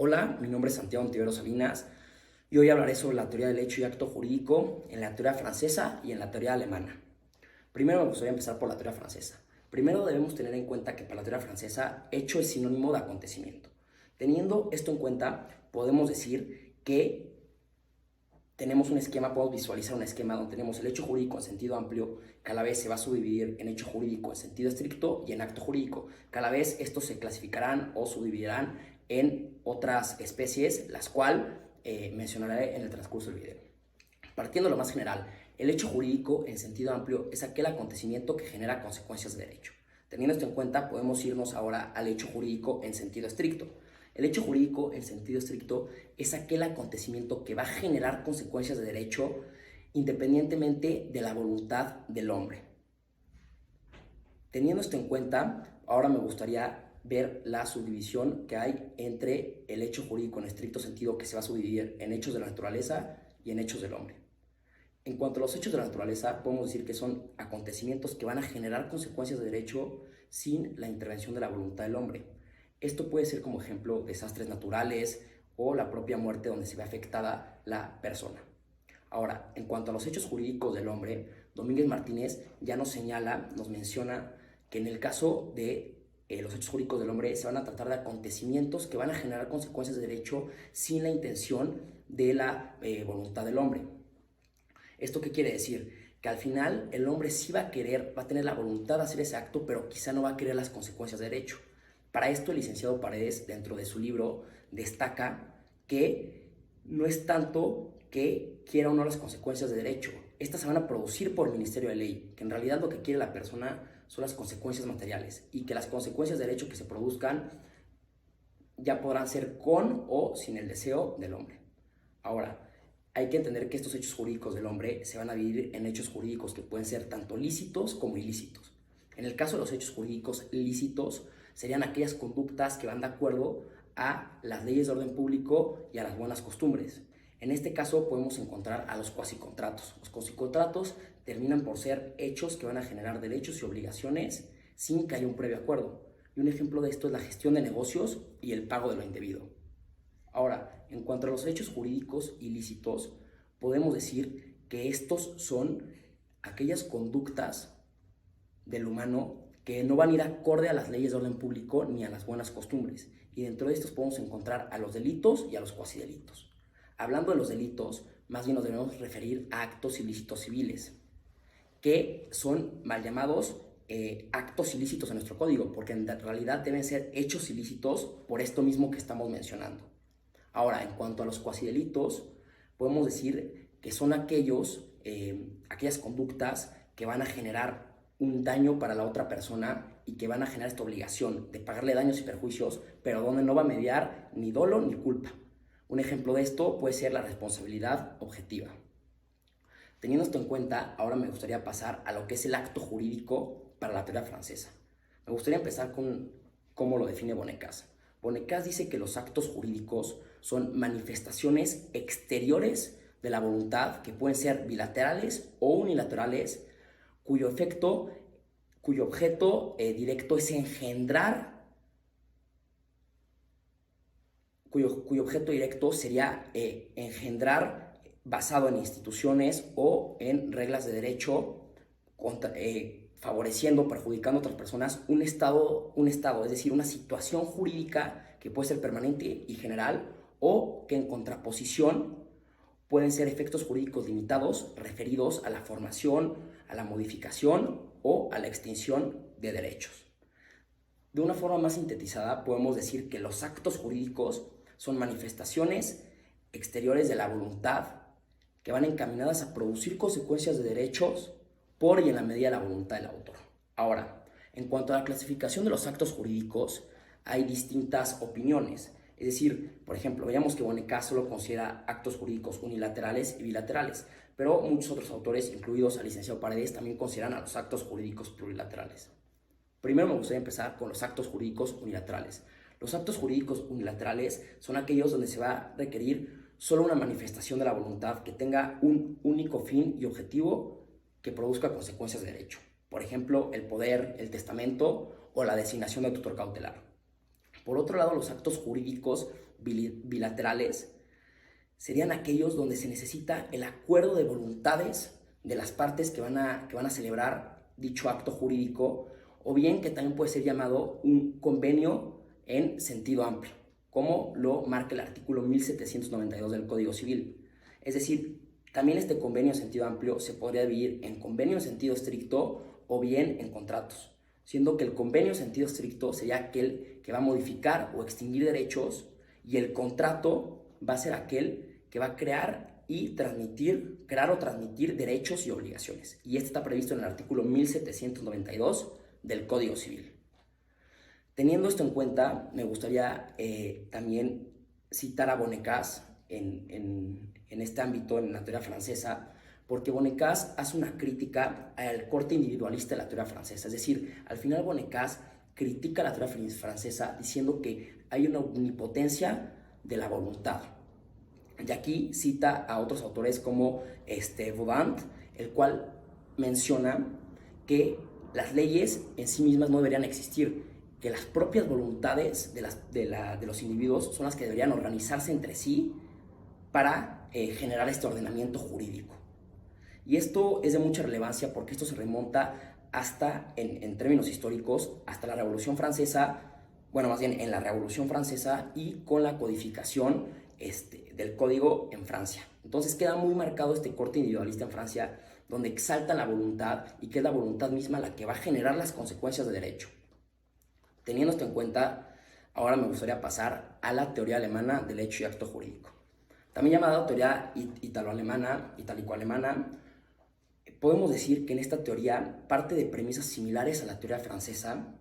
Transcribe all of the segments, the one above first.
Hola, mi nombre es Santiago Ontiveros Salinas y hoy hablaré sobre la teoría del hecho y acto jurídico en la teoría francesa y en la teoría alemana. Primero me gustaría empezar por la teoría francesa. Primero debemos tener en cuenta que para la teoría francesa, hecho es sinónimo de acontecimiento. Teniendo esto en cuenta, podemos decir que tenemos un esquema, podemos visualizar un esquema donde tenemos el hecho jurídico en sentido amplio, que a la vez se va a subdividir en hecho jurídico en sentido estricto y en acto jurídico. Cada vez estos se clasificarán o subdividirán en otras especies, las cuales mencionaré en el transcurso del video. Partiendo de lo más general, el hecho jurídico en sentido amplio es aquel acontecimiento que genera consecuencias de derecho. Teniendo esto en cuenta, podemos irnos ahora al hecho jurídico en sentido estricto. El hecho jurídico en sentido estricto es aquel acontecimiento que va a generar consecuencias de derecho independientemente de la voluntad del hombre. Teniendo esto en cuenta, ahora me gustaría ver la subdivisión que hay entre el hecho jurídico en estricto sentido, que se va a subdividir en hechos de la naturaleza y en hechos del hombre. En cuanto a los hechos de la naturaleza, podemos decir que son acontecimientos que van a generar consecuencias de derecho sin la intervención de la voluntad del hombre. Esto puede ser, como ejemplo, desastres naturales o la propia muerte donde se ve afectada la persona. Ahora, en cuanto a los hechos jurídicos del hombre, Domínguez Martínez ya nos señala, nos menciona que en el caso de los hechos jurídicos del hombre se van a tratar de acontecimientos que van a generar consecuencias de derecho sin la intención de la voluntad del hombre. ¿Esto qué quiere decir? Que al final el hombre sí va a querer, va a tener la voluntad de hacer ese acto, pero quizá no va a querer las consecuencias de derecho. Para esto el licenciado Paredes, dentro de su libro, destaca que no es tanto que quiera o no las consecuencias de derecho. Estas se van a producir por Ministerio de Ley, que en realidad lo que quiere la persona son las consecuencias materiales y que las consecuencias de derecho que se produzcan ya podrán ser con o sin el deseo del hombre. Ahora, hay que entender que estos hechos jurídicos del hombre se van a dividir en hechos jurídicos que pueden ser tanto lícitos como ilícitos. En el caso de los hechos jurídicos lícitos, serían aquellas conductas que van de acuerdo a las leyes de orden público y a las buenas costumbres. En este caso podemos encontrar a los cuasicontratos. Los cuasicontratos terminan por ser hechos que van a generar derechos y obligaciones sin que haya un previo acuerdo. Y un ejemplo de esto es la gestión de negocios y el pago de lo indebido. Ahora, en cuanto a los hechos jurídicos ilícitos, podemos decir que estos son aquellas conductas del humano que no van a ir acorde a las leyes de orden público ni a las buenas costumbres. Y dentro de estos podemos encontrar a los delitos y a los cuasidelitos. Hablando de los delitos, más bien nos debemos referir a actos ilícitos civiles, que son mal llamados actos ilícitos en nuestro código, porque en realidad deben ser hechos ilícitos por esto mismo que estamos mencionando. Ahora, en cuanto a los cuasidelitos, podemos decir que son aquellas conductas que van a generar un daño para la otra persona y que van a generar esta obligación de pagarle daños y perjuicios, pero donde no va a mediar ni dolo ni culpa. Un ejemplo de esto puede ser la responsabilidad objetiva. Teniendo esto en cuenta, ahora me gustaría pasar a lo que es el acto jurídico para la teoría francesa. Me gustaría empezar con cómo lo define Bonnecas. Bonnecas dice que los actos jurídicos son manifestaciones exteriores de la voluntad que pueden ser bilaterales o unilaterales, cuyo objeto directo es engendrar, cuyo objeto directo sería engendrar basado en instituciones o en reglas de derecho, favoreciendo, perjudicando a otras personas, un estado, es decir, una situación jurídica que puede ser permanente y general, o que en contraposición pueden ser efectos jurídicos limitados referidos a la formación, a la modificación o a la extinción de derechos. De una forma más sintetizada, podemos decir que los actos jurídicos son manifestaciones exteriores de la voluntad que van encaminadas a producir consecuencias de derechos por y en la medida de la voluntad del autor. Ahora, en cuanto a la clasificación de los actos jurídicos, hay distintas opiniones. Es decir, por ejemplo, veamos que Bonnecas solo considera actos jurídicos unilaterales y bilaterales, pero muchos otros autores, incluidos al licenciado Paredes, también consideran a los actos jurídicos plurilaterales. Primero me gustaría empezar con los actos jurídicos unilaterales. Los actos jurídicos unilaterales son aquellos donde se va a requerir solo una manifestación de la voluntad que tenga un único fin y objetivo que produzca consecuencias de derecho. Por ejemplo, el poder, el testamento o la designación de tutor cautelar. Por otro lado, los actos jurídicos bilaterales serían aquellos donde se necesita el acuerdo de voluntades de las partes que van a celebrar dicho acto jurídico, o bien que también puede ser llamado un convenio en sentido amplio, como lo marca el artículo 1792 del Código Civil. Es decir, también este convenio en sentido amplio se podría dividir en convenio en sentido estricto o bien en contratos, siendo que el convenio en sentido estricto sería aquel que va a modificar o extinguir derechos, y el contrato va a ser aquel que va a crear o transmitir derechos y obligaciones. Y este está previsto en el artículo 1792 del Código Civil. Teniendo esto en cuenta, me gustaría también citar a Bonnecas en este ámbito, en la teoría francesa, porque Bonnecas hace una crítica al corte individualista de la teoría francesa. Es decir, al final Bonnecas critica la teoría francesa diciendo que hay una omnipotencia de la voluntad. Y aquí cita a otros autores como Baudin, el cual menciona que las leyes en sí mismas no deberían existir, que las propias voluntades de los individuos son las que deberían organizarse entre sí para generar este ordenamiento jurídico. Y esto es de mucha relevancia porque esto se remonta hasta, en términos históricos, hasta la Revolución Francesa, bueno, más bien en la Revolución Francesa y con la codificación del código en Francia. Entonces queda muy marcado este corte individualista en Francia, donde exalta la voluntad y que es la voluntad misma la que va a generar las consecuencias de derecho. Teniendo esto en cuenta, ahora me gustaría pasar a la teoría alemana del hecho y acto jurídico. También llamada teoría itálico-alemana, podemos decir que en esta teoría parte de premisas similares a la teoría francesa.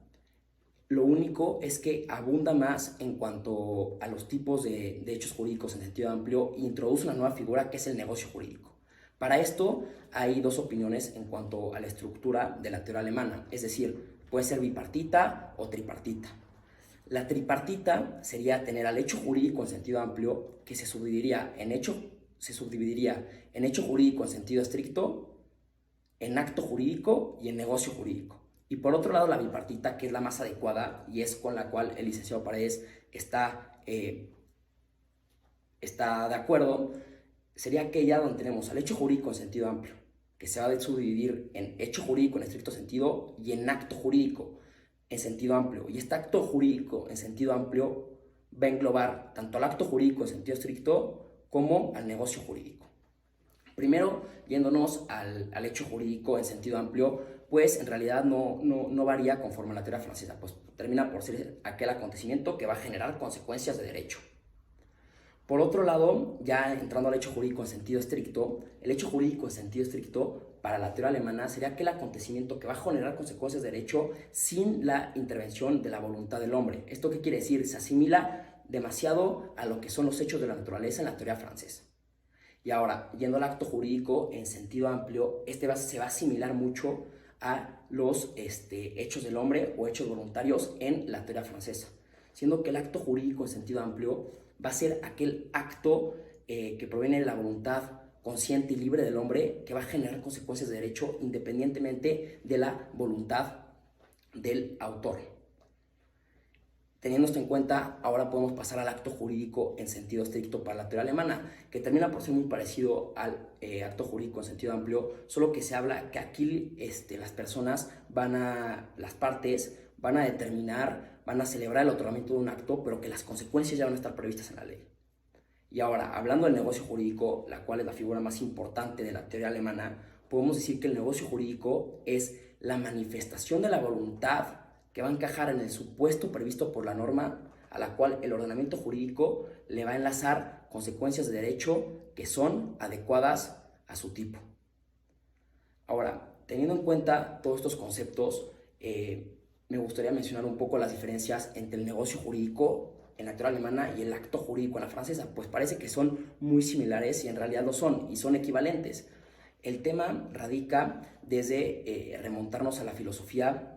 Lo único es que abunda más en cuanto a los tipos de hechos jurídicos en sentido amplio e introduce una nueva figura que es el negocio jurídico. Para esto hay dos opiniones en cuanto a la estructura de la teoría alemana, es decir, puede ser bipartita o tripartita. La tripartita sería tener al hecho jurídico en sentido amplio, que se subdividiría en hecho jurídico en sentido estricto, en acto jurídico y en negocio jurídico. Y por otro lado, la bipartita, que es la más adecuada y es con la cual el licenciado Paredes está de acuerdo, sería aquella donde tenemos al hecho jurídico en sentido amplio, que se va a subdividir en hecho jurídico en estricto sentido y en acto jurídico en sentido amplio. Y este acto jurídico en sentido amplio va a englobar tanto al acto jurídico en sentido estricto como al negocio jurídico. Primero, yéndonos al hecho jurídico en sentido amplio, pues en realidad no varía conforme a la teoría francesa, pues termina por ser aquel acontecimiento que va a generar consecuencias de derecho. Por otro lado, ya entrando al hecho jurídico en sentido estricto, el hecho jurídico en sentido estricto para la teoría alemana sería aquel acontecimiento que va a generar consecuencias de derecho sin la intervención de la voluntad del hombre. ¿Esto qué quiere decir? Se asimila demasiado a lo que son los hechos de la naturaleza en la teoría francesa. Y ahora, yendo al acto jurídico en sentido amplio, se va a asimilar mucho a los hechos del hombre o hechos voluntarios en la teoría francesa, siendo que el acto jurídico en sentido amplio va a ser aquel acto que proviene de la voluntad consciente y libre del hombre, que va a generar consecuencias de derecho independientemente de la voluntad del autor. Teniendo esto en cuenta, ahora podemos pasar al acto jurídico en sentido estricto para la teoría alemana, que termina por ser muy parecido al acto jurídico en sentido amplio, solo que se habla que aquí las partes van a determinar, van a celebrar el otorgamiento de un acto, pero que las consecuencias ya van a estar previstas en la ley. Y ahora, hablando del negocio jurídico, la cual es la figura más importante de la teoría alemana, podemos decir que el negocio jurídico es la manifestación de la voluntad que va a encajar en el supuesto previsto por la norma, a la cual el ordenamiento jurídico le va a enlazar consecuencias de derecho que son adecuadas a su tipo. Ahora, teniendo en cuenta todos estos conceptos, me gustaría mencionar un poco las diferencias entre el negocio jurídico en la teoría alemana y el acto jurídico en la francesa, pues parece que son muy similares y en realidad lo son, y son equivalentes. El tema radica desde remontarnos a la filosofía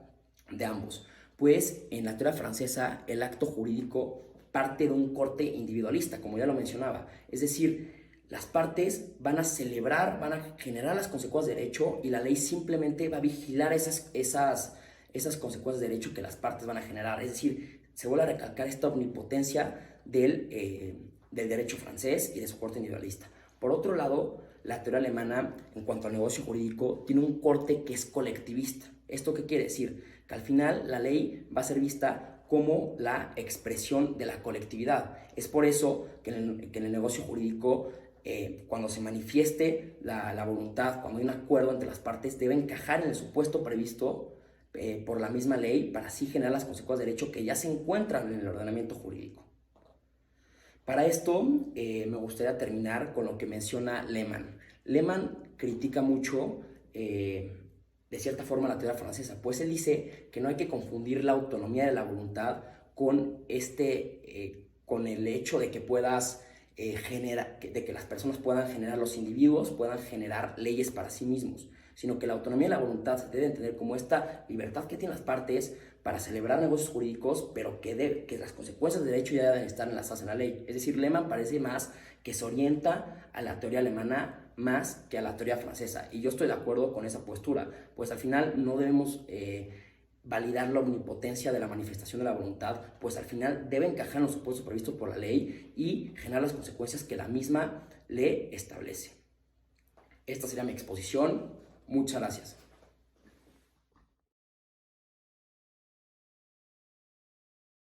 de ambos, pues en la teoría francesa el acto jurídico parte de un corte individualista, como ya lo mencionaba, es decir, las partes van a celebrar, van a generar las consecuencias de derecho y la ley simplemente va a vigilar esas consecuencias de derecho que las partes van a generar, es decir, se vuelve a recalcar esta omnipotencia del derecho francés y de su corte individualista. Por otro lado, la teoría alemana, en cuanto al negocio jurídico, tiene un corte que es colectivista. ¿Esto qué quiere decir? Que al final la ley va a ser vista como la expresión de la colectividad. Es por eso que en el negocio jurídico, cuando se manifieste la voluntad, cuando hay un acuerdo entre las partes, debe encajar en el supuesto previsto por la misma ley para así generar las consecuencias de derecho que ya se encuentran en el ordenamiento jurídico. Para esto me gustaría terminar con lo que menciona Lehmann. Lehmann critica mucho, de cierta forma, la teoría francesa, pues él dice que no hay que confundir la autonomía de la voluntad con el hecho de que puedas de que las personas puedan generar, los individuos puedan generar leyes para sí mismos, sino que la autonomía de la voluntad se debe entender como esta libertad que tienen las partes para celebrar negocios jurídicos, pero que las consecuencias de derecho ya deben estar enlazadas en la ley. Es decir, Lehmann parece más que se orienta a la teoría alemana más que a la teoría francesa, y yo estoy de acuerdo con esa postura, pues al final no debemos validar la omnipotencia de la manifestación de la voluntad, pues al final debe encajar en los supuestos previstos por la ley y generar las consecuencias que la misma le establece. Esta sería mi exposición. Muchas gracias.